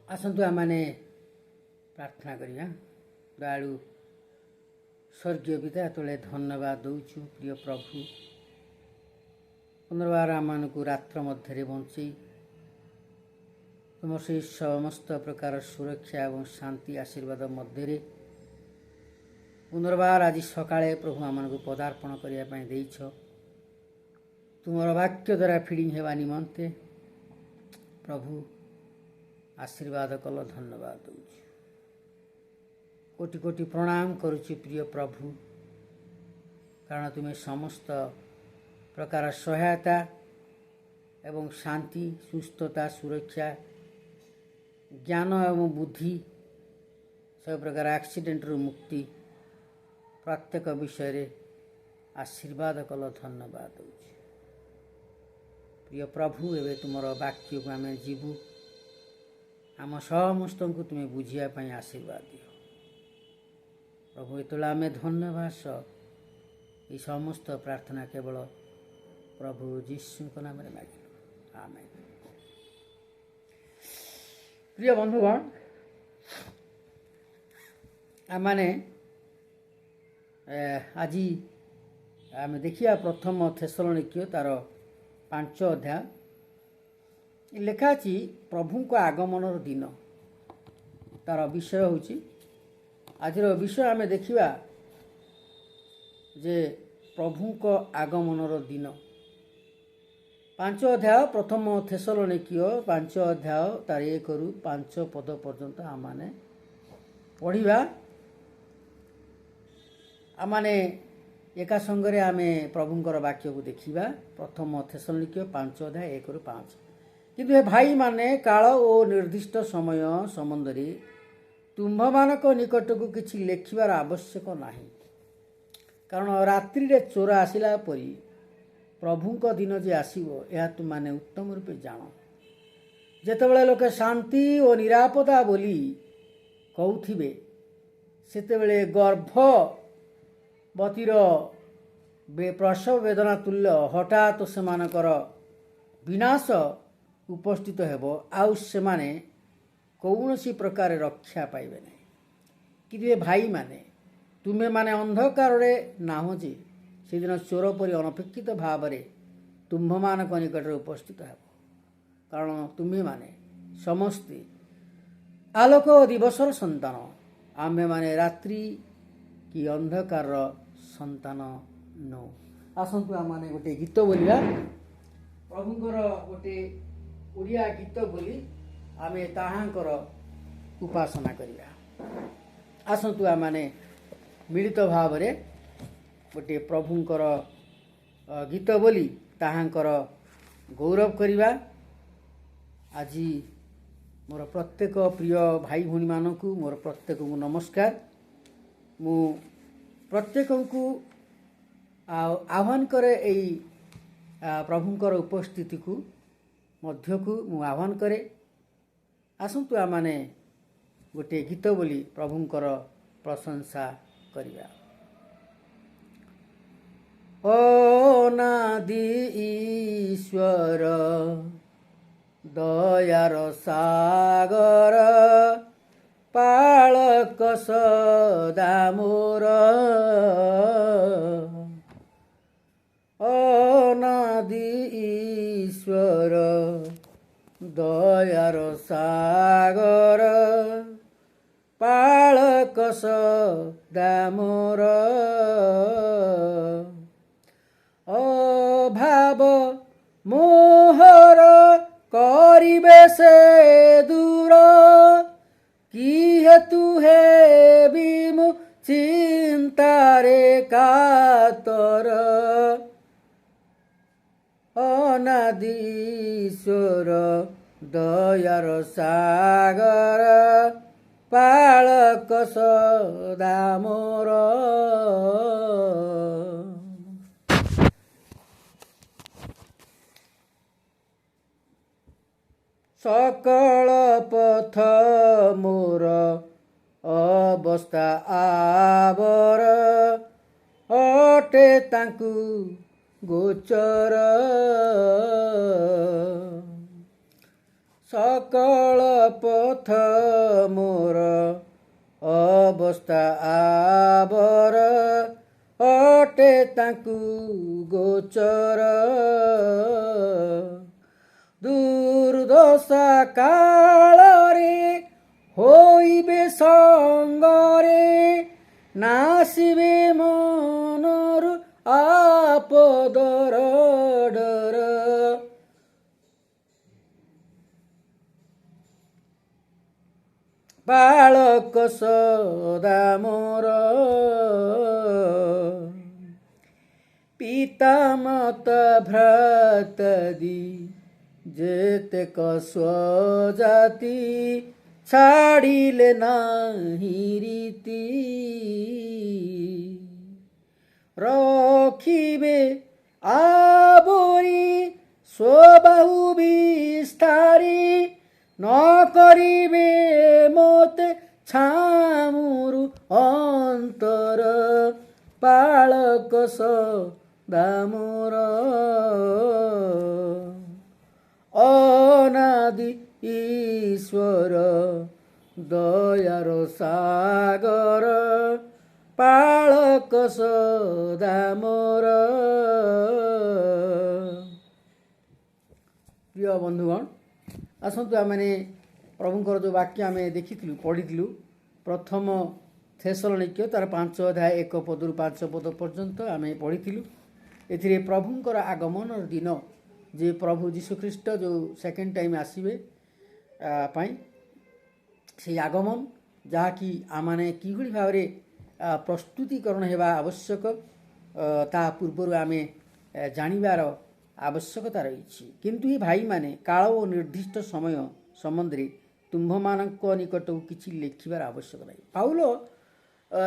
आसतु आम मैंने प्रार्थना करिया। दयालु स्वर्गीय पिता तोले धन्यवाद दौचु प्रिय प्रभु पुनर्बार आम को रात्र मध्य बंचई तुम से समस्त प्रकार सुरक्षा और शांति आशीर्वाद मध्य पुनर्बार आज सकाळे प्रभु आम को पदार्पण करने तुम वाक्य द्वारा फिडिंग हेवा निमंते प्रभु आशीर्वाद कल धन्यवाद दूँ कोटि कोटि प्रणाम करुच्ची प्रिय प्रभु कारण तुम्हें समस्त प्रकार सहायता एवं शांति सुस्थता सुरक्षा ज्ञान एवं बुद्धि सब प्रकार एक्सीडेंट रु मुक्ति प्रत्येक विषय रे आशीर्वाद कल धन्यवाद दूँ प्रिय प्रभु एवं तुम वाक्य को आम जीवु आम समस्त को तुम्हें बुझापी आशीर्वाद दियो प्रभु ये आम धन्यवाद ये समस्त प्रार्थना केवल प्रभु जीशु नाम मांगिलु आमेन। प्रिय बंधुगण आमने आज आम देखिया प्रथम थेसलोनिके तार 5 अध्याय लेखा अछि प्रभु को आगमन दिन तार विषय होछि आज विषय आम देखिबा जे प्रभु को आगमन दिन 5 अध्याय प्रथम थेसलोनिके 5 अध्याय तार 1 रु 5 पद पर्यंत आमाने पढ़िबा आमाने एका संगरे आमे प्रभुंकर वाक्य को देखिबा प्रथम थेसलोनिके 5 अध्याय 1 रु 5 किंतु हे भाई माने काल और निर्दिष्ट समय संबंध रे तुम्भमानक निकट को किछि लेखिबार आवश्यक नाही कारण रात्रि रे चोर आसिला परी प्रभुंक दिन जे आसीबो या तुम माने उत्तम रूपे जानो जेतेबेले लोके शांति और निरापदा बोली कहउथिबे सेतेबेले गर्भवतीर प्रसव वेदना तुल्य हठात सेमानकर विनाश उपस्थित हेबो आउ सेमाने कौनसी प्रकार रक्षा पाइबे नहीं कि भाई माने तुम्हें माने अंधकार रे नाहो जे से दिन चोर परि अनपेक्षित भाव रे तुम्भ मानक निकट उपस्थित हेबो कारण तुम्हें माने समस्ते आलोक दिवसर संतान आमे माने रात्रि कि अंधकार संतान नो आसंतु आम माने गोटे गीत बोलिया प्रभुंकर गोटे ओडिया गीत बोली आमे ताहांकर उपासना करिया आसंतु आम माने मिलित भाव रे गोटे प्रभुंकर गीत बोली ताहांकर गौरव करिवा आज मोर प्रत्येक प्रिय भाई भौणी मानकु मोर प्रत्येक को नमस्कार मु प्रत्येक को आह्वान करे एई प्रभुंकर उपस्थिति को मध्य को मु आह्वान करे आसंतु आम माने गोटे गीत बोली प्रभुंकर प्रशंसा करिया। अनादि ईश्वर दयार सागर पालक सदा मोर अनादि ईश्वर दयार सागर पालक सदा मोर अभाव मोहर करिबे से दूर कि हेतु हे बिमु चिंतारे कातर अनादीश्वर दयार सागर पालक सदा मोर सकल पथ मोर अवस्था आवर अटे तांकु गोचर सकल पथ मोर अवस्था आबर अटे ताकू गोचर दुर्दशा कालरे होइबे संगरे नासिबे मनरु आपदर डर बालक सदा मोर पिता माता भ्रातादि जेतेक स्वजाति छाड़िले नाही रीति रखिबे आवरी स्वबाहु विस्तारी न करिबे मोते छामुरु अंतर बालक सदा मोर अनादि ईश्वर दयार सागर बालक सदा मोर। प्रिय बंधुगण आसतु आम प्रभुंर जो वाक्य आम देखी पढ़ी प्रथम थेसलोनिक्य तार 5 अध्याय 1 पदरु 5 पद पर्यंत आम पढ़ी ए प्रभुंर आगमन दिन जे प्रभु जीशुख्रीष्ट जो सेकेंड टाइम आसवे से आगमन जहाँकि आमने किभली भाव प्रस्तुतिकरण होगा आवश्यक ता पूर्वर आम जानिबार आवश्यकता रही किंतु ये भाई माने काल और निर्दिष्ट समय संबंधी तुम्भमानक निकट को किसी लिखिबार आवश्यक नहीं। पाउल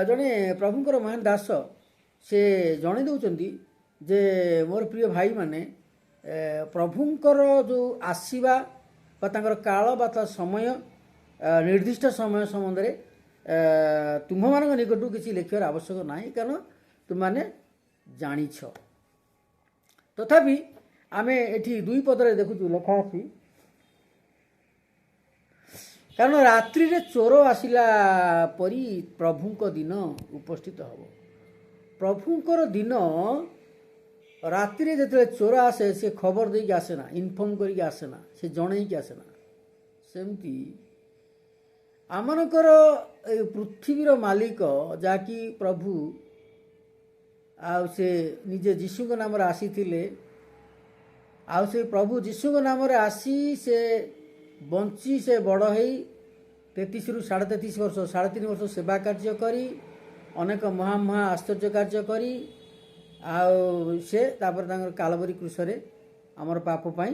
जड़े प्रभुंर महान दास से जणे दौरान जे मोर प्रिय भाई माने प्रभुंकर जो आसीबा काल बा समय निर्दिष्ट समय संबंध तुम्भ मान निकट किसी लिखार आवश्यक ना कारण तुम मैंने जाच तथापि आम एटी 2 पदरे देखु लिखा अच्छी कारण रात्रि रे चोर आसिला परी प्रभुंक दिन उपस्थित हम प्रभुंकर दिन राति जो चोर आसे से खबर देके आसेना इनफर्म करके आसेना से जन आसेना सेमती आमनकर पृथ्वीर मालिक जाकि प्रभु आ से निजे जीशु नाम आसी आ से प्रभु जीशु नाम आसी से बंची से बड़ हो 33 रु 33.5 वर्ष 3.5 वर्ष सेवा कार्य करी अनेक महा महा आश्चर्य कार्य करी से कालवरी क्रूसरे आमर पाप पाई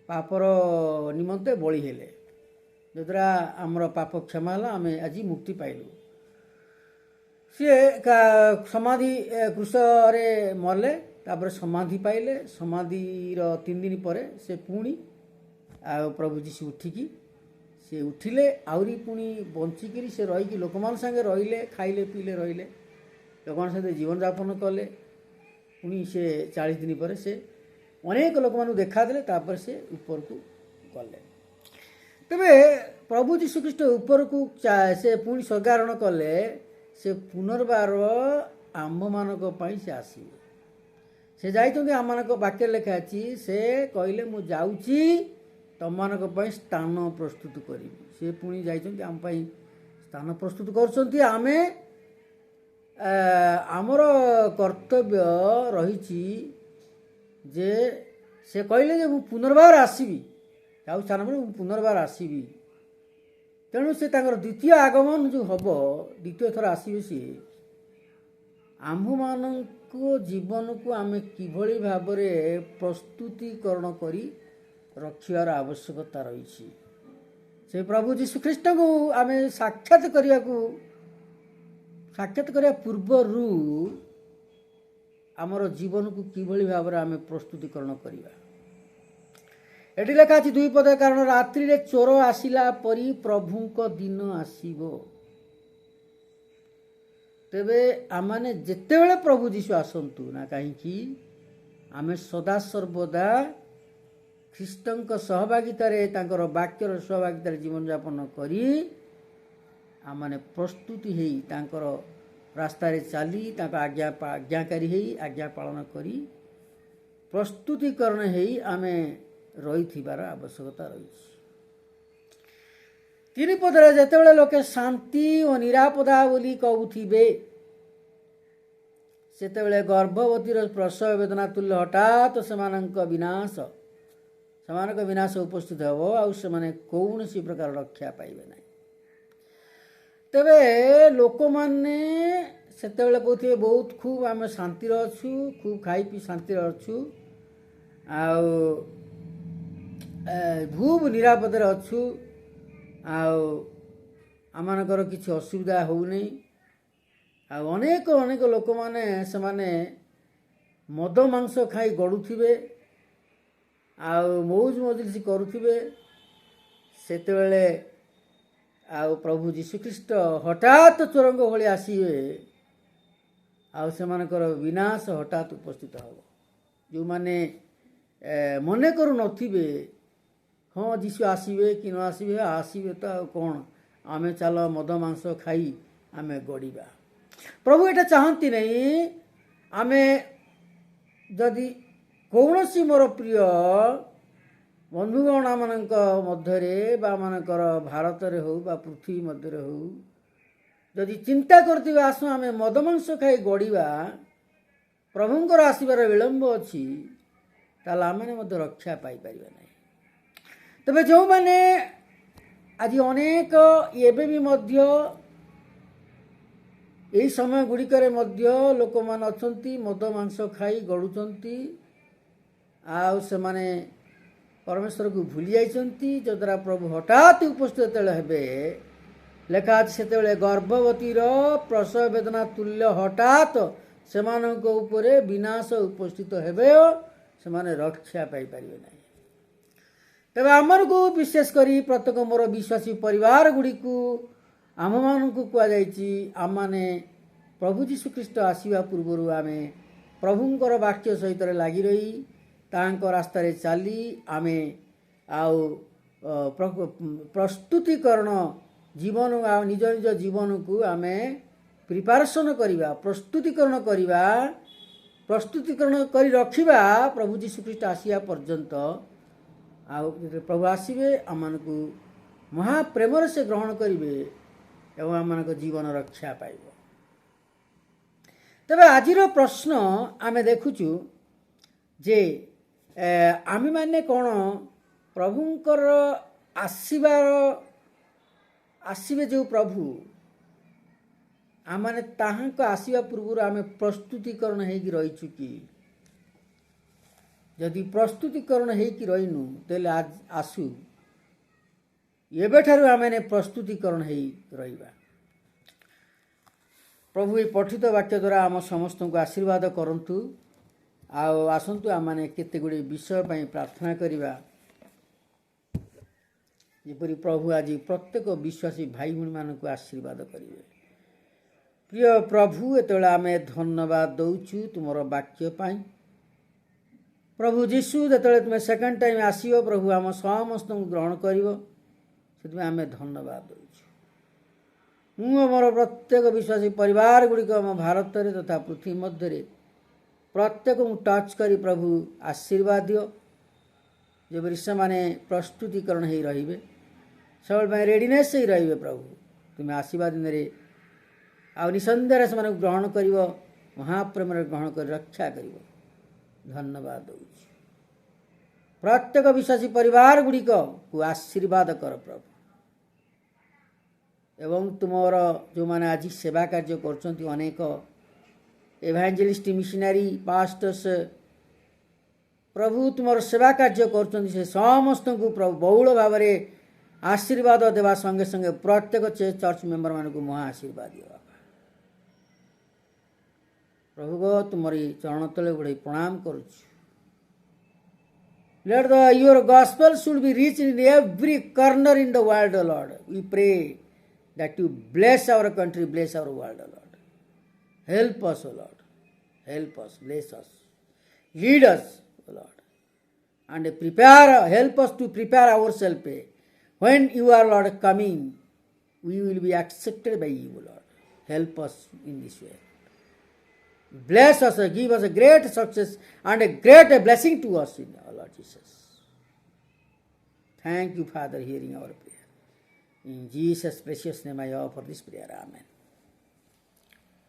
पापर निमंते बलि हेले जद्वारा आमर पाप क्षमा है आम आज मुक्ति पाइलु सी समाधि क्रूसरे मरले तापर समाधि पाइले समाधिर 3 दिन पर से पुणी प्रभु जीशु उठिकी से उठिले आहरी पुणी बंचिकी से रहीकि लोक मान संगे रहिले खाइले पीले रहिले लोक मान संगे जीवन यापन कले पुणी से 40 दिन पर से अनेक लोक मान देखा देले तापर से ऊपर को गले तेरे प्रभु जीशुख्रीष्ट ऊपर को से पुणी स्वर्गारोहण कले से पुनर्बार आम्भ मानक पई से आसीबे से जाइछन्ति आम मानक वाक्य लिखा अछि से कहले मु जाउची तम मानक पई स्थान प्रस्तुत करी से पुणी जाइछन्ति आम पई स्थान प्रस्तुत करछन्ति आमे आमर कर्तव्य रही जे से कहले जे मु पुनर्बार आसीबी जाउ स्थान पर पुनर्बार आसीबी तेणु से तांकर द्वितीय आगमन जो हम द्वितीय थर आसवे सी आम्भ मान जीवन को आम किभली भाव प्रस्तुतिकरण करी रखार आवश्यकता रही से प्रभु जीशुख्रीष्ट को आम साक्षात करने पूर्वर आमर जीवन को किभली भाव आम प्रस्तुतिकरण करवा एटी लेखा अच्छी 2 पद कारण रात्रि रे चोर आसिला परी प्रभुंक दिन आसीबो तेबे आमाने जेते बेले प्रभु जीशु आसंतु ना कहीं आमे सदा सर्वदा ଖ୍ରୀଷ୍ଟଙ୍କ ସହଭାଗିତାରେ ତାଙ୍କର ବାକ୍ୟର ସହଭାଗିତାରେ ଜୀବନଯାପନ କରି ଆମମାନେ ପ୍ରସ୍ତୁତି ହେଇ ତାଙ୍କର ରାସ୍ତାରେ ଚାଲି ତାଙ୍କ ଆଜ୍ଞାକାରୀ ହେଇ ଆଜ୍ଞା ପାଳନ କରି ପ୍ରସ୍ତୁତିକରଣ ହେଇ ଆମେ ରହିଥିବାର ଆବଶ୍ୟକତା ରହିଛି। 3 ପଦରେ ଯେତେବେଳେ ଲୋକେ ଶାନ୍ତି ଓ ନିରାପଦା ବୋଲି କହୁଥିବେ ସେତେବେଳେ ଗର୍ଭବତୀର ପ୍ରସବ ବେଦନା ତୁଲ୍ୟ ହଠାତ୍ ସେମାନଙ୍କ ବିନାଶ ଉପସ୍ଥିତ ହେବ ଆଉ ସେମାନେ କୌଣସି ପ୍ରକାର ରକ୍ଷା ପାଇବେ ନାହିଁ। ତେବେ ଲୋକମାନେ ସେତେବେଳେ କହୁଥିବେ ବହୁତ ଖୁବ୍ ଆମେ ଶାନ୍ତିରେ ଅଛୁ, ଖୁବ୍ ଖାଇ ପିଇ ଶାନ୍ତିରେ ଅଛୁ, ଆଉ ଖୁବ୍ ନିରାପଦରେ ଅଛୁ, ଆଉ ଆମମାନଙ୍କର କିଛି ଅସୁବିଧା ହେଉନି। ଆଉ ଅନେକ ଲୋକମାନେ ସେମାନେ ମଦ ମାଂସ ଖାଇ ଗଡ଼ୁଥିବେ ଆଉ ମଉଜ ମଜଲିସ୍ କରୁଥିବେ। ସେତେବେଳେ ଆଉ ପ୍ରଭୁ ଯୀଶୁଖ୍ରୀଷ୍ଟ ହଠାତ୍ ଚୋରଙ୍କ ଭଳି ଆସିବେ ଆଉ ସେମାନଙ୍କର ବିନାଶ ହଠାତ୍ ଉପସ୍ଥିତ ହେବ। ଯେଉଁମାନେ ମନେ କରୁନଥିବେ ହଁ ଯୀଶୁ ଆସିବେ କି ନ ଆସିବେ, ଆସିବେ ତ ଆଉ କ'ଣ, ଆମେ ଚାଲ ମଦ ମାଂସ ଖାଇ ଆମେ ଗଡ଼ିବା। ପ୍ରଭୁ ଏଇଟା ଚାହାନ୍ତି ନାହିଁ। ଆମେ ଯଦି କୌଣସି ମୋର ପ୍ରିୟ ବନ୍ଧୁଗଣ ମାନଙ୍କ ମଧ୍ୟରେ ବା ମାନଙ୍କର ଭାରତରେ ହେଉ ବା ପୃଥିବୀ ମଧ୍ୟରେ ହେଉ ଯଦି ଚିନ୍ତା କରୁଥିବା ଆସୁ ଆମେ ମଦ ମାଂସ ଖାଇ ଗଡ଼ିବା, ପ୍ରଭୁଙ୍କର ଆସିବାର ବିଳମ୍ବ ଅଛି, ତାହେଲେ ଆମେ ମଧ୍ୟ ରକ୍ଷା ପାଇପାରିବା ନାହିଁ। ତେବେ ଯେଉଁମାନେ ଆଜି ଅନେକ ଏବେ ବି ମଧ୍ୟ ଏହି ସମୟ ଗୁଡ଼ିକରେ ମଧ୍ୟ ଲୋକମାନେ ଅଛନ୍ତି ମଦ ମାଂସ ଖାଇ ଗଡ଼ୁଛନ୍ତି ଆଉ ସେମାନେ ପରମେଶ୍ୱରକୁ ଭୁଲି ଯାଇଛନ୍ତି, ଯଦ୍ୱାରା ପ୍ରଭୁ ହଠାତ୍ ଉପସ୍ଥିତ ଯେତେବେଳେ ହେବେ, ଲେଖା ଅଛି ସେତେବେଳେ ଗର୍ଭବତୀର ପ୍ରସବ ବେଦନା ତୁଲ୍ୟ ହଠାତ୍ ସେମାନଙ୍କ ଉପରେ ବିନାଶ ଉପସ୍ଥିତ ହେବେ ଓ ସେମାନେ ରକ୍ଷା ପାଇପାରିବେ ନାହିଁ। ତେବେ ଆମକୁ ବିଶେଷ କରି ପ୍ରତ୍ୟେକ ମୋର ବିଶ୍ୱାସୀ ପରିବାର ଗୁଡ଼ିକୁ ଆମମାନଙ୍କୁ କୁହାଯାଇଛି ଆମମାନେ ପ୍ରଭୁ ଯୀଶୁଖ୍ରୀଷ୍ଟ ଆସିବା ପୂର୍ବରୁ ଆମେ ପ୍ରଭୁଙ୍କର ବାକ୍ୟ ସହିତ ଲାଗି ରହି ତାଙ୍କ ରାସ୍ତାରେ ଚାଲି ଆମେ ଆଉ ପ୍ରସ୍ତୁତିକରଣ ଜୀବନ ଆଉ ନିଜ ଜୀବନକୁ ଆମେ ପ୍ରିପାରେସନ୍ କରିବା, ପ୍ରସ୍ତୁତିକରଣ କରି ରଖିବା ପ୍ରଭୁ ଯୀଶୁଖ୍ରୀଷ୍ଟ ଆସିବା ପର୍ଯ୍ୟନ୍ତ। ଆଉ ପ୍ରଭୁ ଆସିବେ ଆମମାନଙ୍କୁ ମହାପ୍ରେମରେ ସେ ଗ୍ରହଣ କରିବେ ଏବଂ ଆମମାନଙ୍କ ଜୀବନ ରକ୍ଷା ପାଇବ। ତେବେ ଆଜିର ପ୍ରଶ୍ନ ଆମେ ଦେଖୁଛୁ ଯେ ଆମେମାନେ କ'ଣ ପ୍ରଭୁଙ୍କର ଆସିବେ ଯେଉଁ ପ୍ରଭୁ, ଆମମାନେ ତାହାଙ୍କ ଆସିବା ପୂର୍ବରୁ ଆମେ ପ୍ରସ୍ତୁତିକରଣ ହେଇକି ରହିଛୁ କି? ଯଦି ପ୍ରସ୍ତୁତିକରଣ ହେଇକି ରହିନୁ ତାହେଲେ ଆସୁ ଏବେଠାରୁ ଆମେ ପ୍ରସ୍ତୁତିକରଣ ହେଇ ରହିବା। ପ୍ରଭୁ ଏହି ପଠିତ ବାକ୍ୟ ଦ୍ୱାରା ଆମ ସମସ୍ତଙ୍କୁ ଆଶୀର୍ବାଦ କରନ୍ତୁ। ଆଉ ଆସନ୍ତୁ ଆମମାନେ କେତେ ଗୁଡ଼ିଏ ବିଷୟ ପାଇଁ ପ୍ରାର୍ଥନା କରିବା, ଯେପରି ପ୍ରଭୁ ଆଜି ପ୍ରତ୍ୟେକ ବିଶ୍ୱାସୀ ଭାଇ ଭଉଣୀମାନଙ୍କୁ ଆଶୀର୍ବାଦ କରିବେ। ପ୍ରିୟ ପ୍ରଭୁ, ଏତେବେଳେ ଆମେ ଧନ୍ୟବାଦ ଦେଉଛୁ ତୁମର ବାକ୍ୟ ପାଇଁ। ପ୍ରଭୁ ଯୀଶୁ ଯେତେବେଳେ ତୁମେ ସେକେଣ୍ଡ ଟାଇମ୍ ଆସିବ, ପ୍ରଭୁ ଆମ ସମସ୍ତଙ୍କୁ ଗ୍ରହଣ କରିବ, ସେଥିପାଇଁ ଆମେ ଧନ୍ୟବାଦ ଦେଉଛୁ। ମୁଁ ଆମର ପ୍ରତ୍ୟେକ ବିଶ୍ୱାସୀ ପରିବାର ଗୁଡ଼ିକ ଆମ ଭାରତରେ ତଥା ପୃଥିବୀ ମଧ୍ୟରେ ପ୍ରତ୍ୟେକଙ୍କୁ ଟଚ୍ କରି ପ୍ରଭୁ ଆଶୀର୍ବାଦ ଦିଅ, ଯେପରି ସେମାନେ ପ୍ରସ୍ତୁତିକରଣ ହେଇ ରହିବେ, ସବୁବେଳେ ପାଇଁ ରେଡ଼ିନେସ୍ ହେଇ ରହିବେ। ପ୍ରଭୁ ତୁମେ ଆସିବା ଦିନରେ ଆଉ ନିଃସନ୍ଦେହରେ ସେମାନଙ୍କୁ ଗ୍ରହଣ କରିବ, ମହାପ୍ରେମରେ ଗ୍ରହଣ କରି ରକ୍ଷା କରିବ। ଧନ୍ୟବାଦ ଦେଉଛି। ପ୍ରତ୍ୟେକ ବିଶ୍ୱାସୀ ପରିବାର ଗୁଡ଼ିକକୁ ଆଶୀର୍ବାଦ କର ପ୍ରଭୁ, ଏବଂ ତୁମର ଯେଉଁମାନେ ଆଜି ସେବା କାର୍ଯ୍ୟ କରୁଛନ୍ତି, ଅନେକ ଏଭାଞ୍ଜେଲିଷ୍ଟ, ମିଶନାରୀ, ପାଷ୍ଟର୍ସ, ପ୍ରଭୁ ତୁମର ସେବା କାର୍ଯ୍ୟ କରୁଛନ୍ତି, ସେ ସମସ୍ତଙ୍କୁ ପ୍ରଭୁ ବହୁଳ ଭାବରେ ଆଶୀର୍ବାଦ ଦେବା ସଙ୍ଗେ ସଙ୍ଗେ ପ୍ରତ୍ୟେକ ଚର୍ଚ୍ଚ ମେମ୍ବରମାନଙ୍କୁ ମହା ଆଶୀର୍ବାଦ ଦିଅ। ପ୍ରଭୁ ଗୋ ତୁମର ଚରଣ ତଳେ ବଢ଼େଇ ପ୍ରଣାମ କରୁଛୁ। Let your gospel should be reached in every corner in the world, O Lord. We pray that you bless our country, bless our world, O Lord. Help us, O Lord. Help us, bless us, lead us, O Lord. and help us to prepare ourselves. When you are, Lord, coming, we will be accepted by you, Lord. Help us in this way. Bless us, give us a great success and a great blessing to us in our Lord Jesus. Thank you, Father, hearing our prayer. In Jesus' precious name I offer this prayer. Amen.